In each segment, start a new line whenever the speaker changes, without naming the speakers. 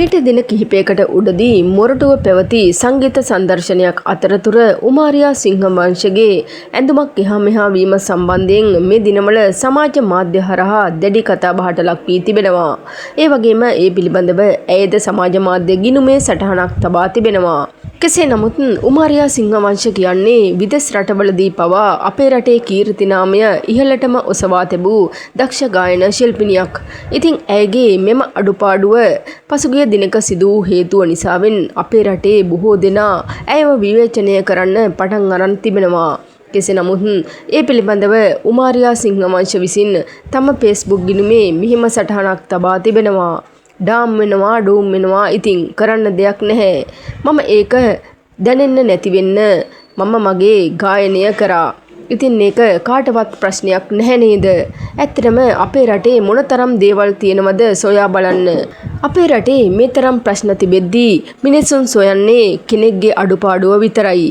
මීට දින කිහිපයකට උඩදී මොරටුව පැවති සංගීත සංදර්ශනයක් අතරතුර උමාරියා සිංහවංශගේ ඇඳුමක් එහා මෙහා වීම සම්බන්ධයෙන් මේ දිනවල සමාජ මාධ්‍ය හරහා දැඩි කතාබහට ලක් වී තිබෙනවා. ඒ වගේම ඒ පිළිබඳව ඇයද සමාජ මාධ්‍ය ගිණුමේ සටහනක් තබා තිබෙනවා. කෙසේ නමුත් උමාරියා සිංහවංශ කියන්නේ විදෙස් රටවලදී පවා අපේ රටේ කීර්ති නාමය ඉහළටම ඔසවා තිබූ දක්ෂ ගායන ශිල්පිනියක්. ඉතින් ඇයගේ මෙම අඩුපාඩුව පසුගිය දිනක සිදු වූ හේතුව නිසාවෙන් අපේ රටේ බොහෝ දෙනා ඇයව විවේචනය කරන්න පටන් අරන් තිබෙනවා. කෙසේ නමුත් ඒ පිළිබඳව උමාරියා සිංහවංශ විසින් තම Facebook ගිණුමේ මෙහිම සටහනක් තබා තිබෙනවා. ඩාම් වෙනවා ඩූම් වෙනවා ඉතින් කරන්න දෙයක් නැහැ. මම ඒක දැනෙන්න නැති වෙන්න මම මගේ ගායනය කරා. ඉතින් මේක කාටවත් ප්‍රශ්නයක් නැහැ නේද? ඇත්තටම අපේ රටේ මොනතරම් දේවල් තියෙනවද සොයා බලන්න. අපේ රටේ මේ තරම් ප්‍රශ්න තිබෙද්දී මිනිසුන් සොයන්නේ කෙනෙක්ගේ අඩුපාඩුව විතරයි.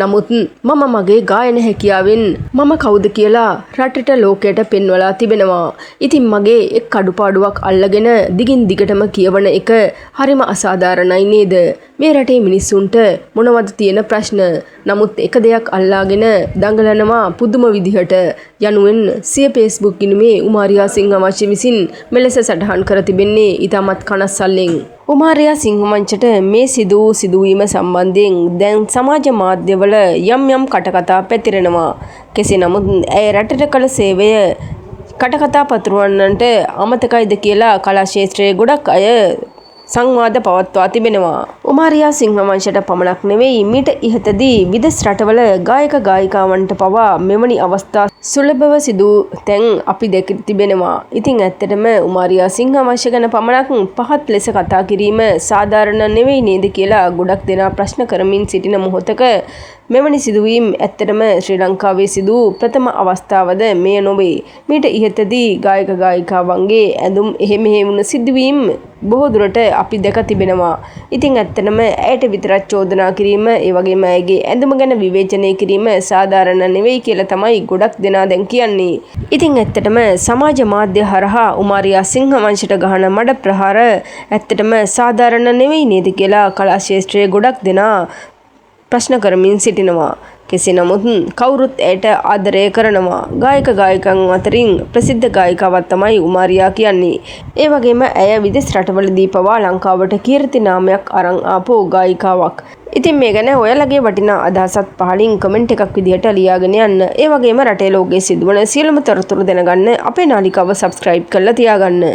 නමුත් මම මගේ ගායන හැකියාවෙන් මම කවුද කියලා රටට ලෝකයට පෙන්වලා තිබෙනවා. ඉතින් මගේ එක් අඩුපාඩුවක් අල්ලගෙන දිගින් දිගටම කියවන එක හරිම අසාධාරණයි නේද? මේ රටේ මිනිස්සුන්ට මොනවද තියෙන ප්‍රශ්න? නමුත් එක දෙයක් අල්ලාගෙන දඟලනවා පුදුම විදිහට යනුවෙන් සිය Facebook ගිණුමේ උමාරියා සිංහවංශ විසින් මෙලෙස සටහන් කර තිබෙන්නේ ඉතාමත් කනස්සල්ලෙන්. උමාරියා සිංහවංශට මේ සිදුවීම සම්බන්ධයෙන් දැන් සමාජ මාධ්‍යවල යම් යම් කටකතා පැතිරෙනවා. කෙසේ නමුත් ඇය රටට කළ සේවය කටකතා පතුරවන්නන්ට අමතකයිද කියලා කලා ක්ෂේත්‍රයේ ගොඩක් අය සංවාද පවත්වා තිබෙනවා. උමාරියා සිංහවංශට පමණක් නෙවෙයි මීට ඉහතදී විදෙස් රටවල ගායක ගායිකාවන්ට පවා මෙවැනි අවස්ථා සුලභව සිදු තැන් අපි දැක තිබෙනවා. ඉතින් ඇත්තටම උමාරියා සිංහවංශ ගැන පමණක් පහත් ලෙස කතා කිරීම සාධාරණ නෙවෙයි නේද කියලා ගොඩක් දෙනා ප්‍රශ්න කරමින් සිටින මොහොතක මෙවැනි සිදුවීම් ඇත්තටම ශ්‍රී ලංකාවේ සිදු ප්‍රථම අවස්ථාවද මෙය නොවේ. මීට ඉහතදී ගායක ගායිකාවන්ගේ ඇඳුම් එහෙ මෙහෙ වුණ සිදුවීම් බොහෝ දුරට අපි දැක තිබෙනවා. ඉතින් ඇත්තටම ඇයට විතරක් චෝදනා කිරීම ඒ වගේම ඇයගේ ඇඳුම ගැන විවේචනය කිරීම සාධාරණ නෙවෙයි කියලා තමයි ගොඩක් දෙනා දැන් කියන්නේ. ඉතින් ඇත්තටම සමාජ මාධ්‍ය හරහා උමාරියා සිංහවංශට ගහන මඩ ප්‍රහාර ඇත්තටම සාධාරණ නෙවෙයි නේද කියලා කලා ක්ෂේත්‍රයේ ගොඩක් දෙනා ප්‍රශ්න කරමින් සිටිනවා. කෙසේ නමුත් කවුරුත් ඇයට ආදරය කරනවා. ගායක ගායිකයන් අතරින් ප්‍රසිද්ධ ගායිකාවක් තමයි උමාරියා කියන්නේ. ඒ වගේම ඇය විදෙස් රටවලදී පවා ලංකාවට කීර්ති නාමයක් අරන් ආපු ගායිකාවක්. ඉතින් මේ ගැන ඔයාලගේ වටිනා අදහසත් පහලින් කමෙන්ට් එකක් විදිහට ලියාගෙන යන්න. ඒ වගේම රටේ ලෝකයේ සිදුවන සියලුම තොරතුරු දැනගන්න අපේ නාලිකාව සබ්ස්ක්‍රයිබ් කරලා තියාගන්න.